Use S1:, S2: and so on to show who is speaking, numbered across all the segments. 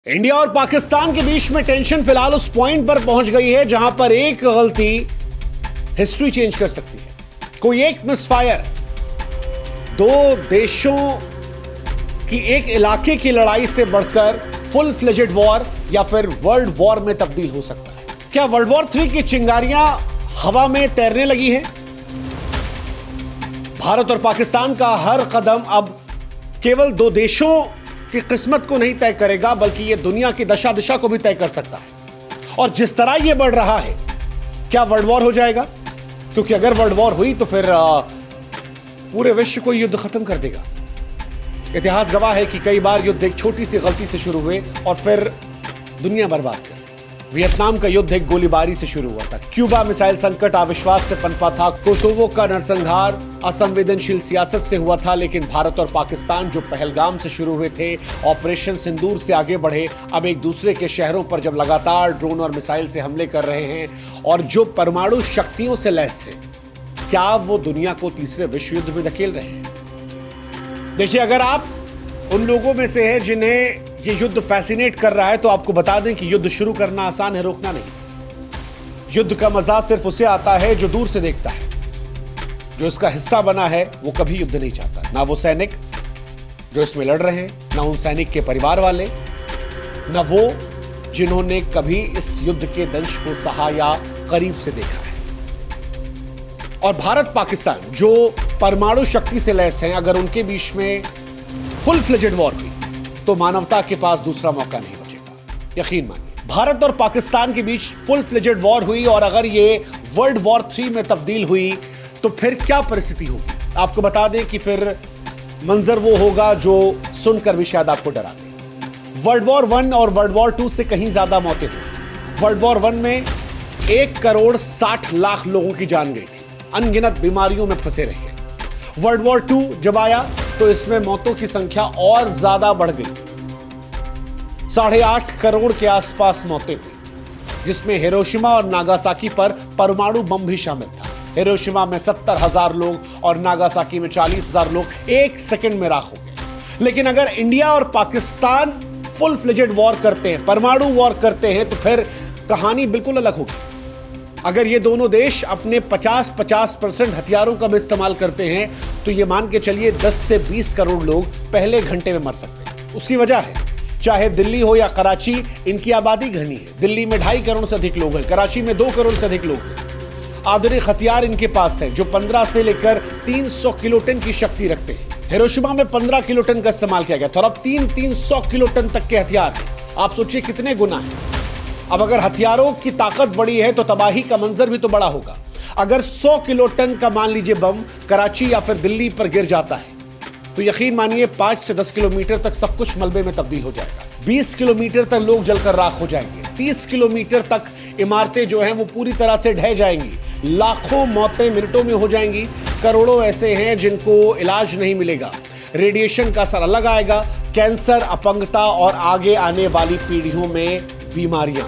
S1: India और पाकिस्तान के बीच में टेंशन फिलहाल उस पॉइंट पर पहुंच गई है जहां पर एक गलती हिस्ट्री चेंज कर सकती है। कोई एक मिसफायर दो देशों की एक इलाके की लड़ाई से बढ़कर फुल फ्लेजेड वॉर या फिर वर्ल्ड वॉर में तब्दील हो सकता है। क्या वर्ल्ड वॉर 3 की चिंगारियां हवा में तैरने लगी हैं? भारत और पाकिस्तान का हर कदम अब केवल दो देशों की किस्मत को नहीं तय करेगा, बल्कि यह दुनिया की दशा दिशा को भी तय कर सकता है। और जिस तरह यह बढ़ रहा है, क्या वर्ल्ड वॉर हो जाएगा? क्योंकि अगर वर्ल्ड वॉर हुई तो फिर पूरे विश्व को युद्ध खत्म कर देगा। इतिहास गवाह है कि कई बार युद्ध एक छोटी सी गलती से शुरू हुए और फिर दुनिया बर्बाद कर दी। वियतनाम का युद्ध एक गोलीबारी से शुरू हुआ था। क्यूबा मिसाइल संकट अविश्वास से पनपा था। कोसोवो का नरसंहार असंवेदनशील सियासत से हुआ था। लेकिन भारत और पाकिस्तान जो पहलगाम से शुरू हुए थे, ऑपरेशन सिंदूर से आगे बढ़े, अब एक दूसरे के शहरों पर जब लगातार ड्रोन और मिसाइल से हमले कर रहे हैं और जो परमाणु शक्तियों से लैस है, क्या वो दुनिया को तीसरे विश्व युद्ध में धकेल रहे हैं? देखिए, अगर आप उन लोगों में से हैं जिन्हें ये युद्ध फैसिनेट कर रहा है, तो आपको बता दें कि युद्ध शुरू करना आसान है, रोकना नहीं। युद्ध का मजा सिर्फ उसे आता है जो दूर से देखता है। जो इसका हिस्सा बना है वो कभी युद्ध नहीं चाहता, ना वो सैनिक जो इसमें लड़ रहे हैं, ना उन सैनिक के परिवार वाले, ना वो जिन्होंने कभी इस युद्ध के दंश को सहा या करीब से देखा है। और भारत पाकिस्तान जो परमाणु शक्ति से लैस हैं, अगर उनके बीच में फुल फ्लेजेड वॉर हुई तो मानवता के पास दूसरा मौका नहीं बचेगा। यकीन मानिए, भारत और पाकिस्तान के बीच फुल फ्लेजेड वॉर हुई और अगर ये वर्ल्ड वॉर 3 में तब्दील हुई तो फिर क्या परिस्थिति होगी? आपको बता दें कि फिर मंजर वो होगा जो सुनकर भी शायद आपको डरा दे। वर्ल्ड वॉर 1 और वर्ल्ड वॉर 2 से कहीं ज्यादा मौतें हुई। वर्ल्ड वॉर 1 में 1,60,00,000 लोगों की जान गई थी, अनगिनत बीमारियों में फंसे रहे। वर्ल्ड वॉर 2 जब आया तो इसमें मौतों की संख्या और ज्यादा बढ़ गई। 8.5 करोड़ के आसपास मौतें हुई, जिसमें हिरोशिमा और नागासाकी पर परमाणु बम भी शामिल था। हिरोशिमा में 70,000 लोग और नागासाकी में 40,000 लोग एक सेकंड में राख हो गए। लेकिन अगर इंडिया और पाकिस्तान फुल फ्लेजेड वॉर करते हैं, परमाणु वॉर करते हैं, तो फिर कहानी बिल्कुल अलग होगी। अगर ये दोनों देश अपने 50% हथियारों का भी इस्तेमाल करते हैं तो ये मान के चलिए 10 से 20 करोड़ लोग पहले घंटे में मर सकते हैं। उसकी वजह है, चाहे दिल्ली हो या कराची, इनकी आबादी घनी है। दिल्ली में 2.5 करोड़ से अधिक लोग हैं, कराची में 2 करोड़ से अधिक लोग हैं। आधुनिक हथियार इनके पास है जो 15 से लेकर 300 किलोटन की शक्ति रखते हैं। हिरोशिमा में 15 किलोटन का इस्तेमाल किया गया था और अब 300 किलोटन तक के हथियार हैं। आप सोचिए कितने गुना है। अब अगर हथियारों की ताकत बड़ी है तो तबाही का मंजर भी तो बड़ा होगा। अगर 100 किलोटन का मान लीजिए बम कराची या फिर दिल्ली पर गिर जाता है तो यकीन मानिए 5 से 10 किलोमीटर तक सब कुछ मलबे में तब्दील हो जाएगा। 20 किलोमीटर तक लोग जलकर राख हो जाएंगे। 30 किलोमीटर तक इमारतें जो हैं वो पूरी तरह से ढह जाएंगी। लाखों मौतें मिनटों में हो जाएंगी। करोड़ों ऐसे हैं जिनको इलाज नहीं मिलेगा। रेडिएशन का असर अलग आएगा। कैंसर, अपंगता और आगे आने वाली पीढ़ियों में बीमारियां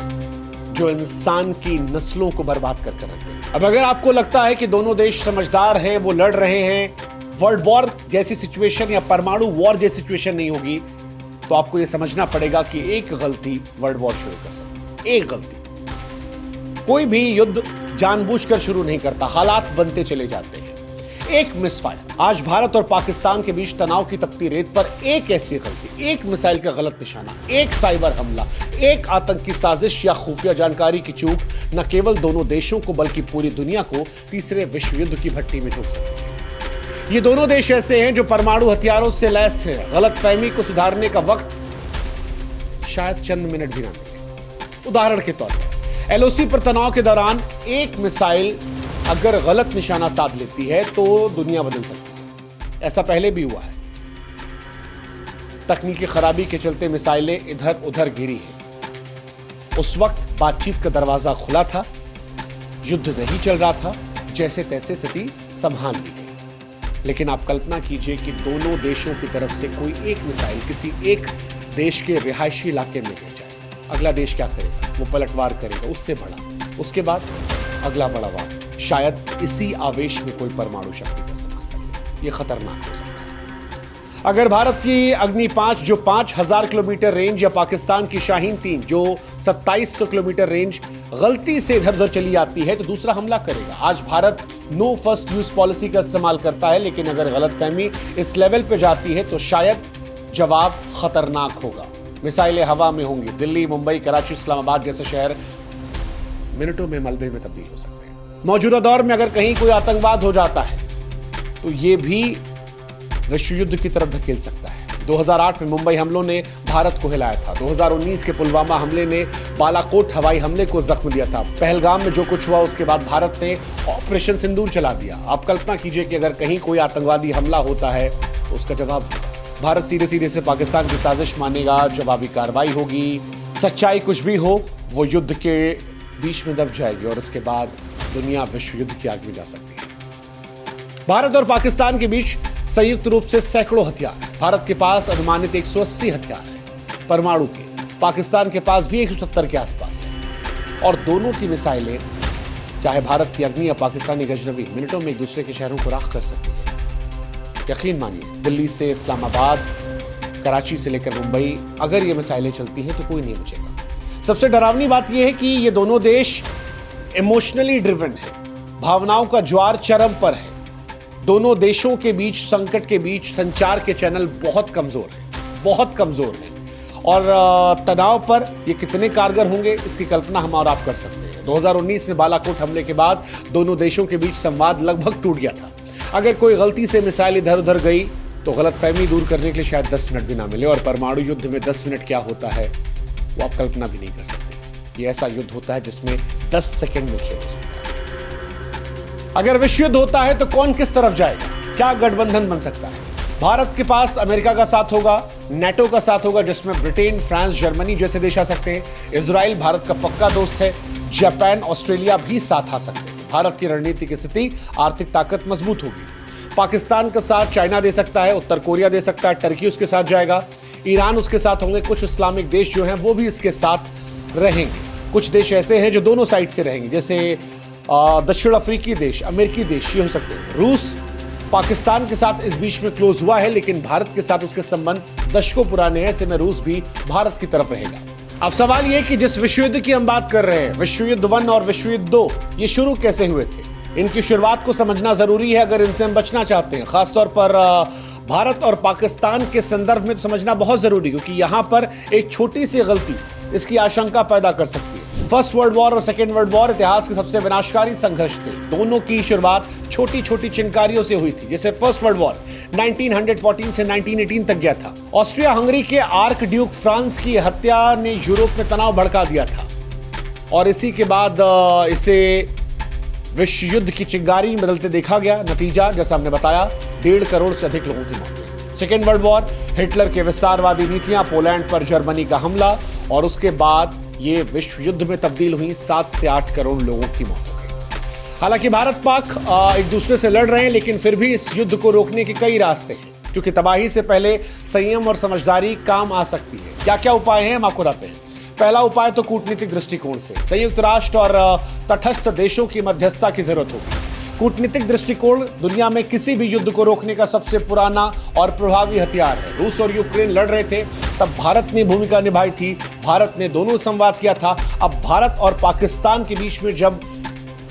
S1: जो इंसान की नस्लों को बर्बाद कर रख देंगी। अब अगर आपको लगता है कि दोनों देश समझदार हैं, वो लड़ रहे हैं, वर्ल्ड वॉर जैसी सिचुएशन या परमाणु वॉर जैसी सिचुएशन नहीं होगी, तो आपको यह समझना पड़ेगा कि एक गलती वर्ल्ड वॉर शुरू कर सकती है। एक गलती। कोई भी युद्ध जानबूझकर शुरू नहीं करता, हालात बनते चले जाते हैं। एक मिसफायर। आज भारत और पाकिस्तान के बीच तनाव की तपती रेत पर एक ऐसी गलती, एक मिसाइल का गलत निशाना, एक साइबर हमला, एक आतंकी साजिश या खुफिया जानकारी की चूक न केवल दोनों देशों को बल्कि पूरी दुनिया को तीसरे विश्व युद्ध की भट्टी में झोंक सकती है। ये दोनों देश ऐसे हैं जो परमाणु हथियारों से लैस हैं। गलतफहमी को सुधारने का वक्त शायद चंद मिनट भी ना मिले। उदाहरण के तौर पर एलओसी पर तनाव के दौरान एक मिसाइल अगर गलत निशाना साध लेती है तो दुनिया बदल सकती है। ऐसा पहले भी हुआ है। तकनीकी खराबी के चलते मिसाइलें इधर उधर गिरी हैं। उस वक्त बातचीत का दरवाजा खुला था, युद्ध नहीं चल रहा था, जैसे तैसे स्थिति संभाल ली गई। लेकिन आप कल्पना कीजिए कि दोनों देशों की तरफ से कोई एक मिसाइल किसी एक देश के रिहायशी इलाके में गिर जाए। अगला देश क्या करेगा? वो पलटवार करेगा, उससे बड़ा, उसके बाद अगला बड़ा वार। शायद इसी आवेश में कोई परमाणु शक्ति का इस्तेमाल कर ले। यह खतरनाक हो सकता है। अगर भारत की अग्नि 5 जो 5000 किलोमीटर रेंज या पाकिस्तान की शाहीन 3 जो 2700 किलोमीटर रेंज गलती से इधर उधर चली जाती है तो दूसरा हमला करेगा। आज Bharat no first use policy का इस्तेमाल करता है, लेकिन अगर गलतफहमी इस लेवल पे जाती है तो शायद जवाब खतरनाक होगा। मिसाइलें हवा में होंगी। दिल्ली, मुंबई, कराची, इस्लामाबाद जैसे शहर मिनटों में मलबे में तब्दील हो सकते हैं। मौजूदा दौर में अगर कहीं कोई आतंकवाद हो जाता है तो यह भी विश्व युद्ध की तरफ धकेल सकता है। 2008 में मुंबई हमलों ने भारत को हिलाया था। 2019 के पुलवामा हमले ने बालाकोट हवाई हमले को जख्म दिया था। पहलगाम में जो कुछ हुआ उसके बाद भारत ने ऑपरेशन सिंदूर चला दिया। आप कल्पना कीजिए कि अगर कहीं कोई आतंकवादी हमला होता है तो उसका जवाब होगा। भारत सीधे सीधे से पाकिस्तान की साजिश मानेगा, जवाबी कार्रवाई होगी। सच्चाई कुछ भी हो, वो युद्ध के बीच में दब जाएगी और उसके बाद दुनिया विश्व युद्ध की आग में जा सकती है। भारत और पाकिस्तान के बीच संयुक्त रूप से सैकड़ों हथियार हैं। भारत के पास अनुमानित 180 हथियार हैं परमाणु के। पाकिस्तान के पास भी 170 के आसपास है और दोनों की मिसाइलें, चाहे भारत की अग्नि या पाकिस्तानी गजनवी, मिनटों में एक दूसरे के शहरों को राख कर सकती है। यकीन मानिए, दिल्ली से इस्लामाबाद, कराची से लेकर मुंबई, अगर ये मिसाइलें चलती हैं तो कोई नहीं बचेगा। सबसे डरावनी बात यह है कि ये दोनों देश इमोशनली ड्रिवन है। भावनाओं का ज्वार चरम पर है। दोनों देशों के बीच, संकट के बीच संचार के चैनल बहुत कमजोर हैं और तनाव पर ये कितने कारगर होंगे इसकी कल्पना हम और आप कर सकते हैं। 2019 में बालाकोट हमले के बाद दोनों देशों के बीच संवाद लगभग टूट गया था। अगर कोई गलती से मिसाइल इधर उधर गई तो गलतफहमी दूर करने के लिए शायद 10 मिनट भी ना मिले। और परमाणु युद्ध में 10 मिनट क्या होता है वो आप कल्पना भी नहीं कर सकते। ये ऐसा युद्ध होता है जिसमें 10 सेकंड में खेल हो सकता है। अगर विश्व युद्ध होता है तो कौन किस तरफ जाएगा, क्या गठबंधन बन सकता है? भारत के पास अमेरिका का साथ होगा, नेटो का साथ होगा जिसमें ब्रिटेन, फ्रांस, जर्मनी जैसे देश आ सकते हैं। इजराइल भारत का पक्का दोस्त है। जापान, ऑस्ट्रेलिया भी साथ आ सकते हैं। भारत की रणनीतिक स्थिति, आर्थिक ताकत मजबूत होगी। पाकिस्तान का साथ चाइना दे सकता है, उत्तर कोरिया दे सकता है, टर्की उसके साथ जाएगा, ईरान उसके साथ होंगे। कुछ इस्लामिक देश जो हैं वो भी इसके साथ रहेंगे। कुछ देश ऐसे हैं जो दोनों साइड से रहेंगे, जैसे दक्षिण अफ्रीकी देश, अमेरिकी देश, ये हो सकते हैं। रूस पाकिस्तान के साथ इस बीच में क्लोज हुआ है, लेकिन भारत के साथ उसके संबंध दशकों पुराने हैं। ऐसे में रूस भी भारत की तरफ रहेगा। अब सवाल यह कि जिस विश्व युद्ध की हम बात कर रहे हैं, विश्व युद्ध 1 और विश्व युद्ध 2, ये शुरू कैसे हुए थे? इनकी शुरुआत को समझना जरूरी है अगर इनसे हम बचना चाहते हैं। खासतौर पर भारत और पाकिस्तान के संदर्भ में तो समझना बहुत जरूरी, क्योंकि यहां पर एक छोटी सी गलती इसकी आशंका पैदा कर सकती है। फर्स्ट वर्ल्ड वॉर और सेकेंड वर्ल्ड वॉर इतिहास के सबसे विनाशकारी संघर्ष थे। दोनों की शुरुआत छोटी छोटी चिंकारियों से हुई थी। जैसे फर्स्ट वर्ल्ड वॉर 1914 से 1918 तक गया था। ऑस्ट्रिया हंगरी के आर्क ड्यूक फ्रांस की हत्या ने यूरोप में तनाव भड़का दिया था और इसी के बाद इसे विश्व युद्ध की चिंगारी में बदलते देखा गया। नतीजा जैसा हमने बताया, 1.5 करोड़ से अधिक लोगों की मौत हुई। सेकेंड वर्ल्ड वॉर, हिटलर के विस्तारवादी नीतियां, पोलैंड पर जर्मनी का हमला और उसके बाद ये विश्व युद्ध में तब्दील हुई। 7 से 8 करोड़ लोगों की मौत हो गई। हालांकि भारत पाक एक दूसरे से लड़ रहे हैं, लेकिन फिर भी इस युद्ध को रोकने के कई रास्ते हैं, क्योंकि तबाही से पहले संयम और समझदारी काम आ सकती है। क्या क्या उपाय हैं हम आपको बताते हैं। पहला उपाय तो कूटनीतिक दृष्टिकोण से संयुक्त राष्ट्र और तटस्थ देशों की मध्यस्थता की जरूरत होगी। कूटनीतिक दृष्टिकोण दुनिया में किसी भी युद्ध को रोकने का सबसे पुराना और प्रभावी हथियार है। रूस और यूक्रेन लड़ रहे थे, तब भारत ने भूमिका निभाई थी। भारत ने दोनों संवाद किया था। अब भारत और पाकिस्तान के बीच में जब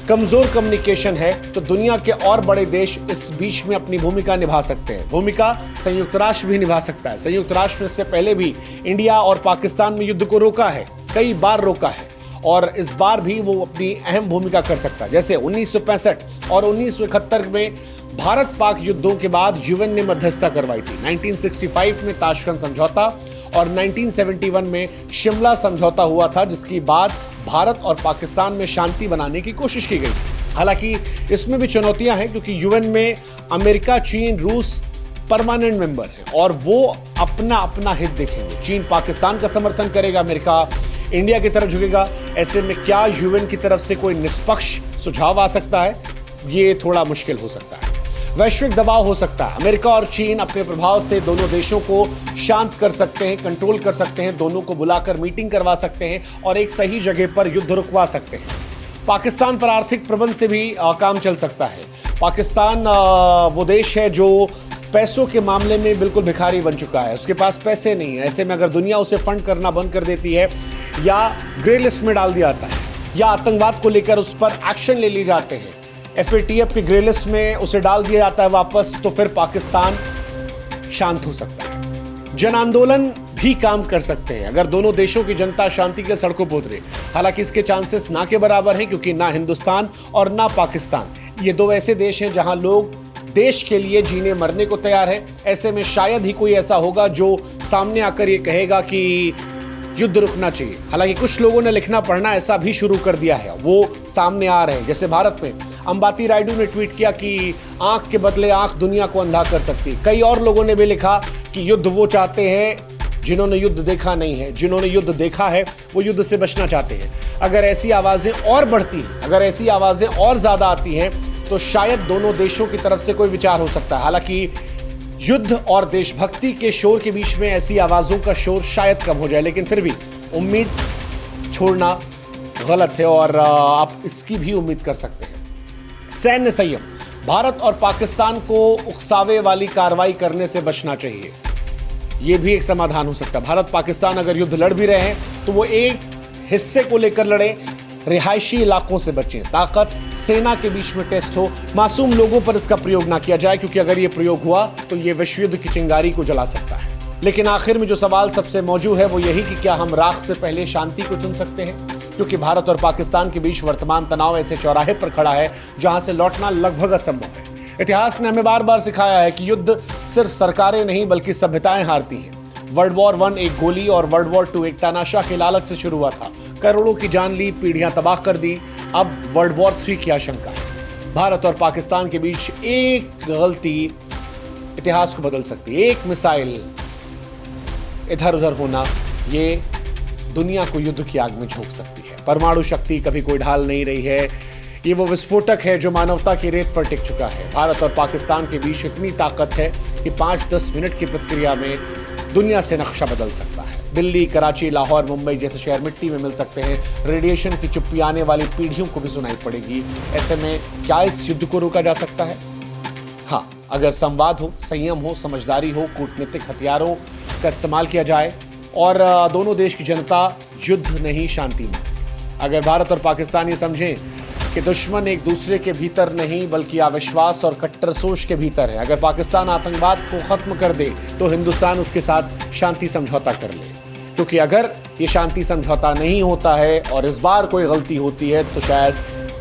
S1: कमजोर कम्युनिकेशन है तो दुनिया के और बड़े देश इस बीच में अपनी भूमिका निभा सकते हैं। भूमिका संयुक्त राष्ट्र भी निभा सकता है। संयुक्त राष्ट्र ने इससे पहले भी इंडिया और पाकिस्तान में युद्ध को रोका है, कई बार रोका है और इस बार भी वो अपनी अहम भूमिका कर सकता है। जैसे 1965 और 1971 में भारत पाक युद्धों के बाद यूएन ने मध्यस्थता करवाई थी। 1965 में ताशकंद समझौता और 1971 में शिमला समझौता हुआ था, जिसके बाद भारत और पाकिस्तान में शांति बनाने की कोशिश की गई थी। हालांकि इसमें भी चुनौतियां हैं, क्योंकि यूएन में अमेरिका, चीन, रूस परमानेंट मेंबर है और वो अपना अपना हित देखेंगे। चीन पाकिस्तान का समर्थन करेगा, अमेरिका इंडिया की तरफ झुकेगा। ऐसे में क्या यूएन की तरफ से कोई निष्पक्ष सुझाव आ सकता है? ये थोड़ा मुश्किल हो सकता है। वैश्विक दबाव हो सकता है। अमेरिका और चीन अपने प्रभाव से दोनों देशों को शांत कर सकते हैं, कंट्रोल कर सकते हैं, दोनों को बुलाकर मीटिंग करवा सकते हैं और एक सही जगह पर युद्ध रुकवा सकते हैं। पाकिस्तान पर आर्थिक प्रबंध से भी काम चल सकता है। पाकिस्तान वो देश है जो पैसों के मामले में बिल्कुल भिखारी बन चुका है, उसके पास पैसे नहीं है। ऐसे में अगर दुनिया उसे फंड करना बंद कर देती है या ग्रे लिस्ट में डाल दिया जाता है या आतंकवाद को लेकर उस पर एक्शन ले लिए जाते हैं, FATF की ग्रे लिस्ट में उसे डाल दिया जाता है वापस, तो फिर पाकिस्तान शांत हो सकता है। जन आंदोलन भी काम कर सकते हैं अगर दोनों देशों की जनता शांति के सड़कों पर उतरे। हालांकि इसके चांसेस ना के बराबर हैं, क्योंकि ना हिंदुस्तान और ना पाकिस्तान, ये दो ऐसे देश हैं जहां लोग देश के लिए जीने मरने को तैयार है। ऐसे में शायद ही कोई ऐसा होगा जो सामने आकर ये कहेगा कि युद्ध रुकना चाहिए। हालांकि कुछ लोगों ने लिखना पढ़ना ऐसा भी शुरू कर दिया है, वो सामने आ रहे हैं। जैसे भारत में अंबाती रायडू ने ट्वीट किया कि आंख के बदले आंख दुनिया को अंधा कर सकती। कई और लोगों ने भी लिखा कि युद्ध वो चाहते हैं जिन्होंने युद्ध देखा नहीं है, जिन्होंने युद्ध देखा है वो युद्ध से बचना चाहते हैं। अगर ऐसी आवाजें और बढ़ती हैं, अगर ऐसी आवाजें और ज्यादा आती हैं, तो शायद दोनों देशों की तरफ से कोई विचार हो सकता है। हालांकि युद्ध और देशभक्ति के शोर के बीच में ऐसी आवाजों का शोर शायद कम हो जाए, लेकिन फिर भी उम्मीद छोड़ना गलत है और आप इसकी भी उम्मीद कर सकते हैं। सैन्य संयम, भारत और पाकिस्तान को उकसावे वाली कार्रवाई करने से बचना चाहिए, यह भी एक समाधान हो सकता है। भारत पाकिस्तान अगर युद्ध लड़ भी रहे हैं तो वो एक हिस्से को लेकर लड़े, रिहायशी इलाकों से बचें, ताकत सेना के बीच में टेस्ट हो, मासूम लोगों पर इसका प्रयोग ना किया जाए, क्योंकि अगर ये प्रयोग हुआ तो ये विश्व युद्ध की चिंगारी को जला सकता है। लेकिन आखिर में जो सवाल सबसे मौजूद है वो यही कि क्या हम राख से पहले शांति को चुन सकते हैं, क्योंकि भारत और पाकिस्तान के बीच वर्तमान तनाव ऐसे चौराहे पर खड़ा है जहां से लौटना लगभग असंभव है। इतिहास ने हमें बार बार सिखाया है कि युद्ध सिर्फ सरकारें नहीं बल्कि सभ्यताएं हारती हैं। वर्ल्ड वॉर 1 एक गोली और वर्ल्ड वॉर 2 एक तानाशाह के लालच से शुरू हुआ था, करोड़ों की जान ली, पीढ़ियां तबाह कर दी। अब वर्ल्ड वॉर 3 की आशंका है। भारत और पाकिस्तान के बीच एक गलती इतिहास को बदल सकती है। एक मिसाइल इधर उधर होना ये दुनिया को युद्ध की आग में झोंक सकती है। परमाणु शक्ति कभी कोई ढाल नहीं रही है, ये वो विस्फोटक है जो मानवता की रेत पर टिक चुका है। भारत और पाकिस्तान के बीच इतनी ताकत है कि 5-10 मिनट की प्रतिक्रिया में दुनिया से नक्शा बदल सकता है। दिल्ली, कराची, लाहौर, मुंबई जैसे शहर मिट्टी में मिल सकते हैं। रेडिएशन की चुप्पी आने वाली पीढ़ियों को भी सुनाई पड़ेगी। ऐसे में क्या इस युद्ध को रोका जा सकता है? हाँ, अगर संवाद हो, संयम हो, समझदारी हो, कूटनीतिक हथियारों का इस्तेमाल किया जाए और दोनों देश की जनता युद्ध नहीं शांति में। अगर भारत और पाकिस्तान ये समझें कि दुश्मन एक दूसरे के भीतर नहीं बल्कि अविश्वास और कट्टर सोच के भीतर है, अगर पाकिस्तान आतंकवाद को खत्म कर दे तो हिंदुस्तान उसके साथ शांति समझौता कर ले, क्योंकि अगर ये शांति समझौता नहीं होता है और इस बार कोई गलती होती है तो शायद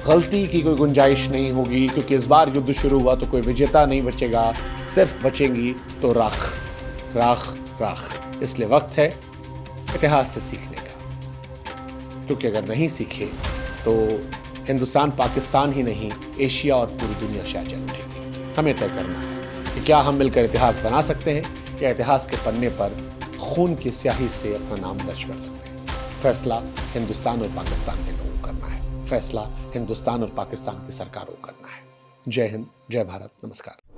S1: गलती की कोई गुंजाइश नहीं होगी, क्योंकि इस बार युद्ध शुरू हुआ तो कोई विजेता नहीं बचेगा, सिर्फ बचेंगी तो राख राख राख। इसलिए वक्त है इतिहास से सीखने का, क्योंकि अगर नहीं सीखे तो हिंदुस्तान पाकिस्तान ही नहीं एशिया और पूरी दुनिया शायद जल उठेगी। हमें तय करना है कि क्या हम मिलकर इतिहास बना सकते हैं या इतिहास के पन्ने पर खून की स्याही से अपना नाम दर्ज कर सकते हैं। फैसला हिंदुस्तान और पाकिस्तान के लोगों को करना है, फैसला हिंदुस्तान और पाकिस्तान की सरकारों को करना है। जय हिंद, जय भारत, नमस्कार।